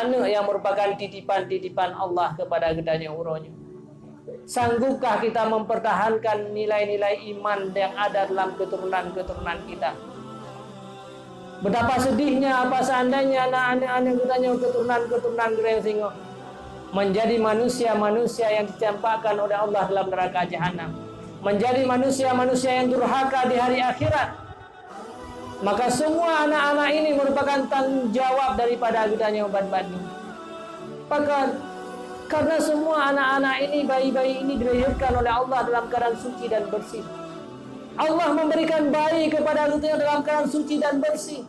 anak yang merupakan titipan-titipan Allah kepada gedanya uronya. Sanggupkah kita mempertahankan nilai-nilai iman yang ada dalam keturunan-keturunan kita? Betapa sedihnya apa seandainya anak-anak gedanya keturunan-keturunan Gereng Singo menjadi manusia-manusia yang dicampakkan oleh Allah dalam neraka jahanam, menjadi manusia-manusia yang durhaka di hari akhirat. Maka semua anak-anak ini merupakan tanggung jawab daripada gedanya Obat Bandung. Bahkan karena semua anak-anak ini, bayi-bayi ini dilahirkan oleh Allah dalam keadaan suci dan bersih. Allah memberikan bayi kepada kita dalam keadaan suci dan bersih.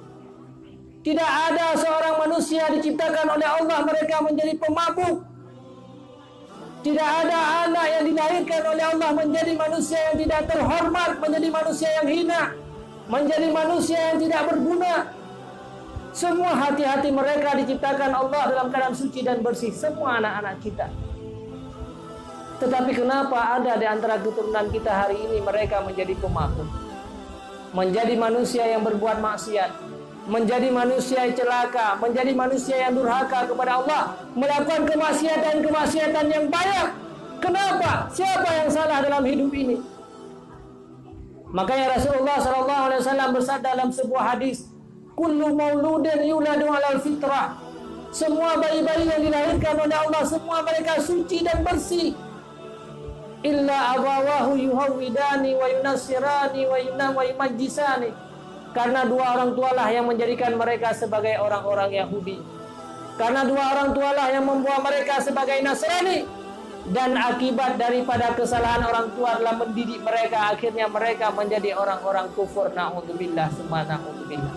Tidak ada seorang manusia diciptakan oleh Allah mereka menjadi pemabuk. Tidak ada anak yang dilahirkan oleh Allah menjadi manusia yang tidak terhormat, menjadi manusia yang hina, menjadi manusia yang tidak berguna. Semua hati-hati mereka diciptakan Allah dalam keadaan suci dan bersih. Semua anak-anak kita. Tetapi kenapa ada di antara keturunan kita hari ini mereka menjadi pemabuk, menjadi manusia yang berbuat maksiat, menjadi manusia yang celaka, menjadi manusia yang durhaka kepada Allah, melakukan kemaksiatan-kemaksiatan yang banyak. Kenapa? Siapa yang salah dalam hidup ini? Makanya Rasulullah SAW bersabda dalam sebuah hadis, kullu mauludin yuladu alal fitrah. Semua bayi-bayi yang dilahirkan oleh Allah, semua mereka suci dan bersih. Illa abawahu yuhawidani wa yunassirani wa yumajjisani. Karena dua orang tualah yang menjadikan mereka sebagai orang-orang Yahudi. Karena dua orang tualah yang membuat mereka sebagai Nasrani. Dan akibat daripada kesalahan orang tua dalam mendidik mereka, akhirnya mereka menjadi orang-orang kufur. Na'udzubillah, summa na'udzubillah.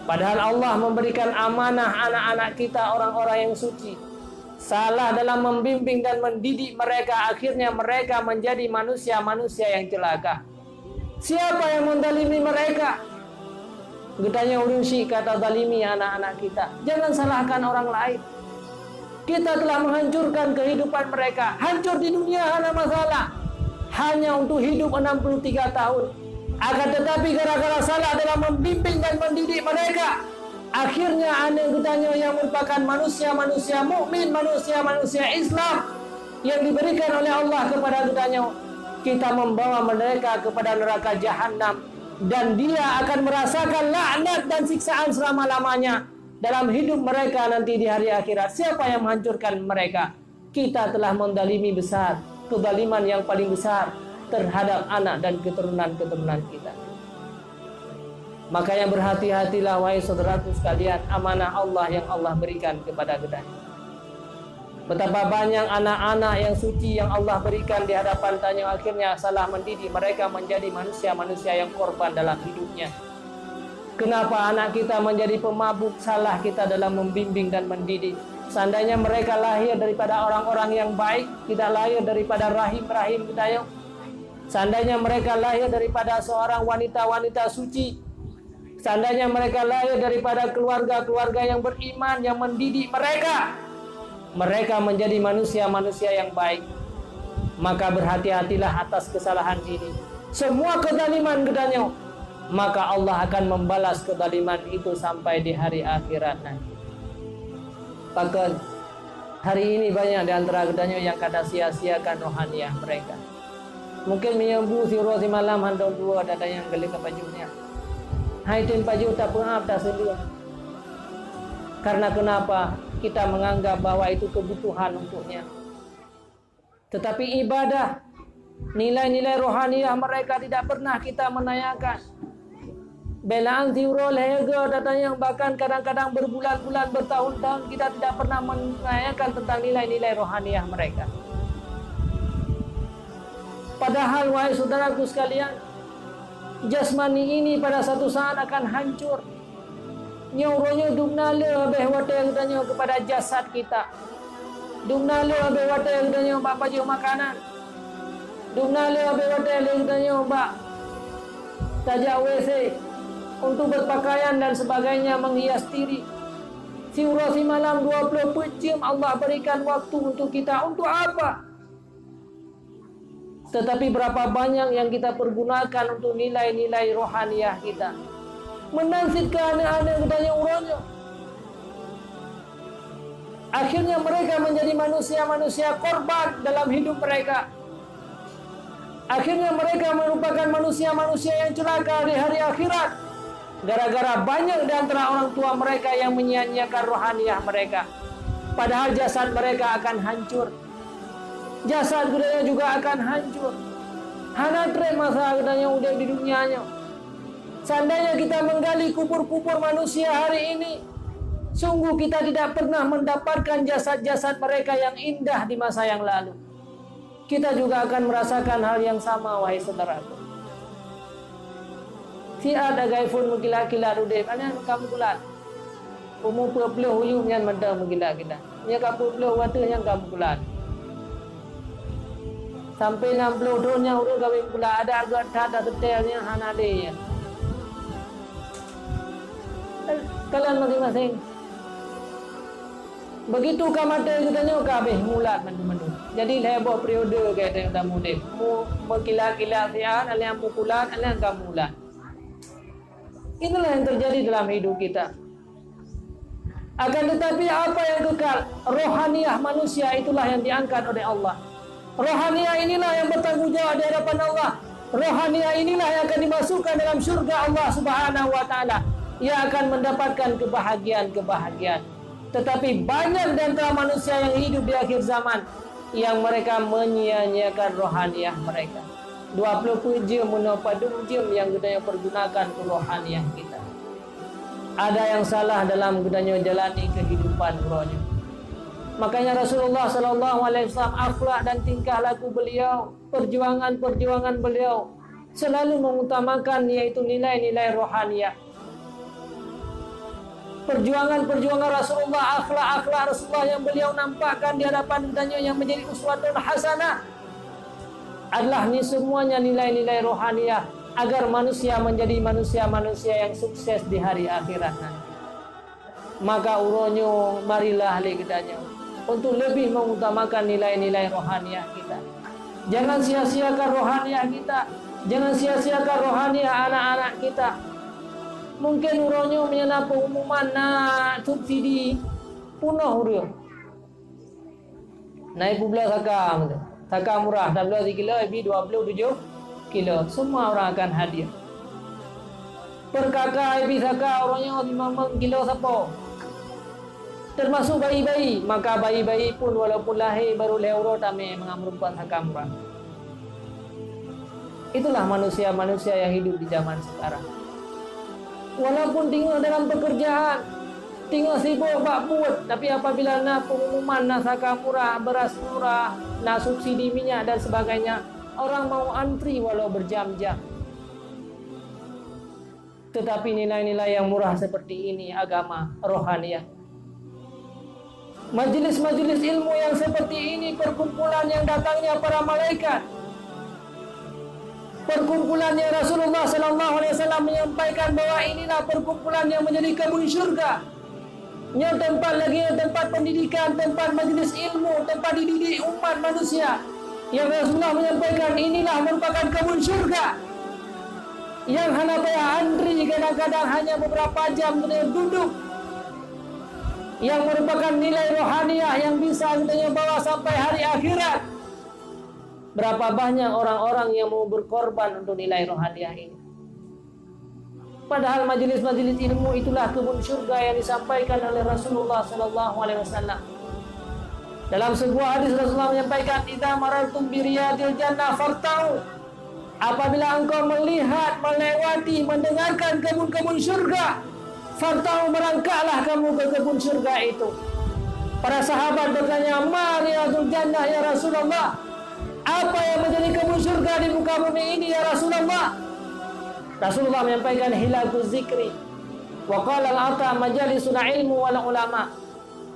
Padahal Allah memberikan amanah anak-anak kita, orang-orang yang suci. Salah dalam membimbing dan mendidik mereka, akhirnya mereka menjadi manusia-manusia yang celaka. Siapa yang mendalimi mereka? Gedanya urusi kata dalimi anak-anak kita. Jangan salahkan orang lain. Kita telah menghancurkan kehidupan mereka. Hancur di dunia hanya masalah. Hanya untuk hidup 63 tahun. Akan tetapi gara-gara salah dalam membimbing dan mendidik mereka, akhirnya anak gedanya yang merupakan manusia-manusia mukmin, manusia-manusia Islam yang diberikan oleh Allah kepada gedanya, kita membawa mereka kepada neraka jahanam, dan dia akan merasakan laknat dan siksaan selama-lamanya dalam hidup mereka nanti di hari akhirat. Siapa yang menghancurkan mereka? Kita telah mendalimi besar, kezaliman yang paling besar terhadap anak dan keturunan-keturunan kita. Makanya berhati-hatilah wahai saudaraku sekalian, amanah Allah yang Allah berikan kepada kita. Betapa banyak anak-anak yang suci yang Allah berikan di hadapan tanya, akhirnya salah mendidik mereka menjadi manusia-manusia yang korban dalam hidupnya. Kenapa anak kita menjadi pemabuk? Salah kita dalam membimbing dan mendidik. Seandainya mereka lahir daripada orang-orang yang baik, tidak lahir daripada rahim-rahim kita. Seandainya mereka lahir daripada seorang wanita-wanita suci, seandainya mereka lahir daripada keluarga-keluarga yang beriman, yang mendidik mereka, mereka menjadi manusia-manusia yang baik. Maka berhati-hatilah atas kesalahan ini. Semua kezaliman gedanya, maka Allah akan membalas kezaliman itu sampai di hari akhirat nanti. Bahkan hari ini banyak di antara gedanya yang kada sia-siakan rohaniah mereka. Mungkin menyembuh si roh si malam handong dua dada yang geli ke bajunya. Hai tim baju tak pengap tak sedia. Karena kenapa? Kita menganggap bahwa itu kebutuhan untuknya. Tetapi ibadah, nilai-nilai rohaniah mereka tidak pernah kita menanyakan. Belaan siuro lega datanya, bahkan kadang-kadang berbulan-bulan, bertahun-tahun kita tidak pernah menanyakan tentang nilai-nilai rohaniah mereka. Padahal wahai saudaraku sekalian, jasmani ini pada satu saat akan hancur. Nyauronya dumnala behwata yang tanya kepada jasad kita. Dumnala behwata yang tanya mbak baju makanan. Dumnala behwata yang tanya mbak tajak WC untuk berpakaian dan sebagainya, menghias diri. Si malam 24 jam Allah berikan waktu untuk kita. Untuk apa? Tetapi berapa banyak yang kita pergunakan untuk nilai-nilai rohaniah kita? Menansitkan anak-anak kita yang urangnya. Akhirnya mereka menjadi manusia-manusia korban dalam hidup mereka. Akhirnya mereka merupakan manusia-manusia yang celaka di hari akhirat, gara-gara banyak di antara orang tua mereka yang menyia-nyiakan rohaniah mereka. Padahal jasad mereka akan hancur, jasad gedanya juga akan hancur. Hanatre masa gedanya udah di dunianya. Seandainya kita menggali kubur-kubur manusia hari ini, sungguh kita tidak pernah mendapatkan jasad-jasad mereka yang indah di masa yang lalu. Kita juga akan merasakan hal yang sama, wahai saudaraku. Si ada gaifun mengkila-kila rudem, ana kamu kulat. Umum peleh huyum yang mendang menggila-gila. Nya kamu peleh watu yang kamu kulat. Sampai 60 tahunnya urut kawin kulat, ada agak ada detailnya hanade ya. Kalian masing-masing. Begitu kamate katanya kabeh mulat mandu-mandu. Jadi heboh periode kata dah mudik. Mu mengkila-kila sian, ada yang mukulat, ada yang kamulat. Inilah yang terjadi dalam hidup kita. Akan tetapi apa yang kekal? Rohaniah manusia itulah yang diangkat oleh Allah. Rohaniah inilah yang bertanggung jawab di hadapan Allah. Rohaniah inilah yang akan dimasukkan dalam surga Allah Subhanahu wa taala. Ia akan mendapatkan kebahagiaan. Tetapi banyak di antara manusia yang hidup di akhir zaman yang mereka menyia-nyiakan rohaniah mereka. 20 jam menopadu jam yang gedanya pergunakan ke rohaniah kita. Ada yang salah dalam gedanya jalani kehidupan rohnya. Makanya Rasulullah sallallahu alaihi wasallam akhlak dan tingkah laku beliau, perjuangan beliau selalu mengutamakan yaitu nilai-nilai rohaniah. Perjuangan Rasulullah, akhlak Rasulullah yang beliau nampakkan di hadapan dunia yang menjadi uswatun hasanah adalah ni semuanya nilai-nilai rohaniah agar manusia menjadi manusia-manusia yang sukses di hari akhirat nanti. Maka uronyo marilah kita untuk lebih mengutamakan nilai-nilai rohaniah kita. Jangan sia-siakan rohaniah kita, jangan sia-siakan rohaniah anak-anak kita. Mungkin uronyo menyana pengumuman subsidi punah urio. Naik pula saka murah 12 kilo, lebih 27 kilo. Semua orang akan hadir. Per kakak lebih saka orangnya 5 kilo sapo. Termasuk bayi-bayi, maka bayi-bayi pun walaupun lahir baru leuro tame mengamrupan saka murah. Itulah manusia-manusia yang hidup di zaman sekarang. Walaupun tinggal dalam pekerjaan, tinggal sibuk buat, tapi apabila pengumuman saka murah, beras murah, subsidi minyak dan sebagainya, orang mau antri walau berjam-jam. Tetapi nilai-nilai yang murah seperti ini agama rohaniah. Majelis-majelis ilmu yang seperti ini, perkumpulan yang datangnya para malaikat, perkumpulannya Rasulullah sallallahu alaihi wasallam menyampaikan bahwa inilah perkumpulan yang menjadi kebun syurga. Yang tempat pendidikan, tempat majelis ilmu, tempat dididik umat manusia. Yang Rasulullah menyampaikan inilah merupakan kebun syurga. Yang hanya payah antri kadang-kadang hanya beberapa jam duduk. Yang merupakan nilai rohaniah yang bisa kita bawa sampai hari akhirat. Berapa banyak orang-orang yang mau berkorban untuk nilai rohaniah ini. Padahal majelis-majelis ilmu itulah kebun syurga yang disampaikan oleh Rasulullah sallallahu alaihi wasallam. Dalam sebuah hadis Rasulullah menyampaikan, "Idza marartum bi riyadil jannah fartau." Apabila engkau melihat, melewati, mendengarkan kebun-kebun syurga, fartau, merangkaklah kamu ke kebun syurga itu. Para sahabat bertanya, "Ma riyadul jannah ya Rasulullah?" Apa yang menjadi kebun syurga di muka bumi ini ya Rasulullah? Rasulullah menyampaikan hilakuz zikri wa qala al-ata majalisul ilmu wal ulama.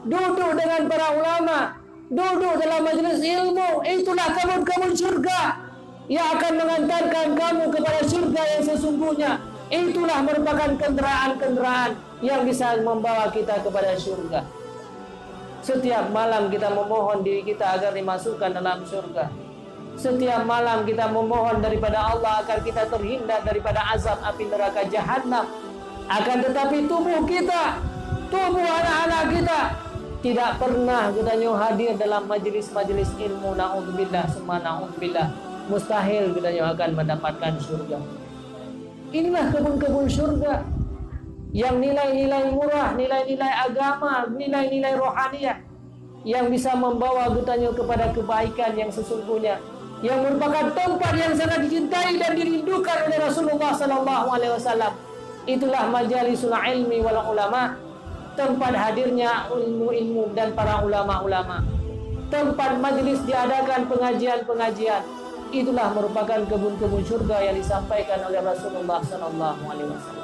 Duduk dengan para ulama, duduk dalam majelis ilmu, itulah kebun-kebun syurga yang akan mengantarkan kamu kepada syurga yang sesungguhnya. Itulah merupakan kendaraan-kendaraan yang bisa membawa kita kepada syurga. Setiap malam kita memohon diri kita agar dimasukkan dalam syurga. Setiap malam kita memohon daripada Allah agar kita terhindar daripada azab api neraka jahanam. Akan tetapi tubuh kita, tubuh anak-anak kita tidak pernah katanya hadir dalam majelis-majelis ilmu, naudzubillah summa naudzubillah, mustahil katanya akan mendapatkan surga. Inilah kebun-kebun surga yang nilai-nilai murah, nilai-nilai agama, nilai-nilai rohaniah yang bisa membawa katanya kepada kebaikan yang sesungguhnya, yang merupakan tempat yang sangat dicintai dan dirindukan oleh Rasulullah SAW. Itulah majalisul ilmi wal ulama, tempat hadirnya ilmu-ilmu dan para ulama-ulama, tempat majelis diadakan pengajian-pengajian. Itulah merupakan kebun-kebun surga yang disampaikan oleh Rasulullah SAW.